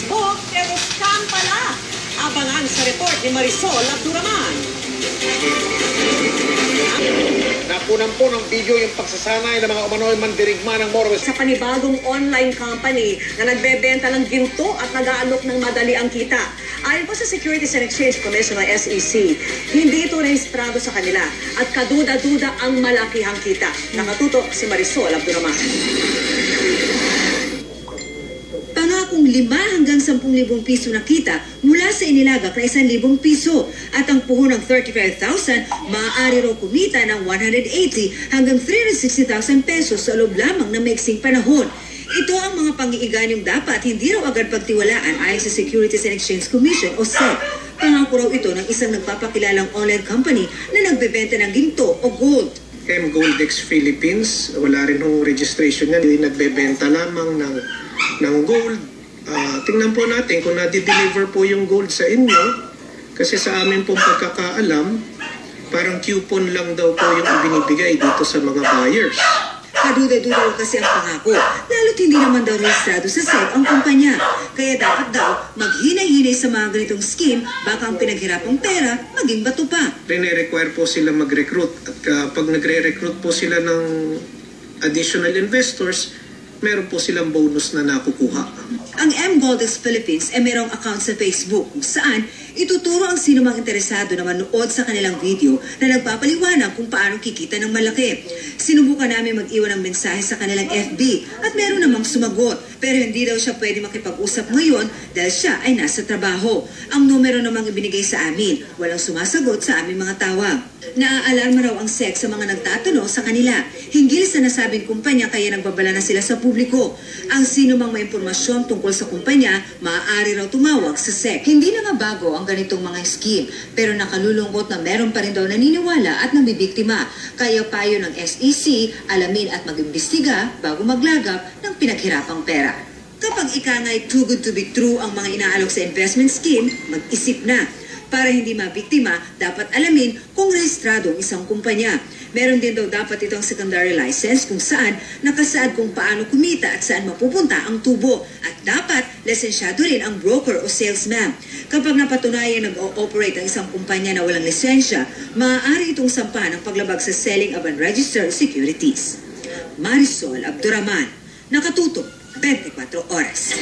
Facebook, pero scam pala. Abangan sa report ni Marisol Abduraman. Napunan po ng video yung pagsasanay ng mga umano'y mandirigma ng Morwes. Sa panibagong online company na nagbebenta ng ginto at nag-aalok ng madali ang kita. Ayon po sa Securities and Exchange Commission ng SEC, hindi ito rehistrado sa kanila at kaduda-duda ang malakihang kita. Nakatuto si Marisol Abduraman. Pangakong 5 hanggang 10,000 piso na kita mula sa inilagak na 1,000 piso at ang puhunang 35,000 maaari raw kumita ng 180 hanggang 360,000 pesos sa loob lamang ng maiksing panahon. Ito ang mga pang-iiganyong dapat hindi raw agad pagtiwalaan ayon sa Securities and Exchange Commission o SEC. Pangako raw ito ng isang nagpapakilalang online company na nagbebenta ng ginto o gold. M Goldex Philippines, wala rin hong registration yan, nagbebenta lamang ng gold. Tingnan po natin kung nadi-deliver po yung gold sa inyo, kasi sa amin pong pagkakaalam, parang coupon lang daw po yung ibinibigay dito sa mga buyers. Kaduda-duda kasi ang pangako, lalo't hindi naman daw rehistrado sa SEC ang kumpanya. Kaya dapat daw maghinay-hinay sa mga ganitong scheme, baka ang pinaghirapang pera maging bato pa. Rine-require po sila mag-recruit at pag nagre-recruit po sila ng additional investors, meron po silang bonus na nakukuha. Ang M Goldex Philippines ay merong account sa Facebook kung saan ituturo ang sino mang interesado na manood sa kanilang video na nagpapaliwanag kung paano kikita ng malaki. Sinubukan namin mag-iwan ng mensahe sa kanilang FB at meron namang sumagot, pero hindi daw siya pwede makipag-usap ngayon dahil siya ay nasa trabaho. Ang numero namang ibinigay sa amin, walang sumasagot sa aming mga tawag. Naaalarma raw ang SEC sa mga nagtatanong sa kanila. Hinggil sa nasabing kumpanya kaya nagbabala na sila sa publiko. Ang sino mang may impormasyon tungkol sa kumpanya, maaari raw tumawag sa SEC. Hindi na nga bago ang ganitong mga scheme, pero nakalulungkot na meron pa rin daw naniniwala at nabibiktima. Kaya payo ng SEC, alamin at mag-imbestiga bago maglagap ng pinaghirapang pera. Kapag ika nga'y too good to be true ang mga inaalok sa investment scheme, mag-isip na. Para hindi mabiktima, dapat alamin kung rehistrado ang isang kumpanya. Meron din daw dapat itong secondary license kung saan nakasaad kung paano kumita at saan mapupunta ang tubo. At dapat lisensyado rin ang broker o salesman. Kapag napatunayan nag-ooperate ang isang kumpanya na walang lisensya, maaari itong sampahan ng paglabag sa selling of unregistered securities. Marisol Abduraman, nakatuto 24 oras.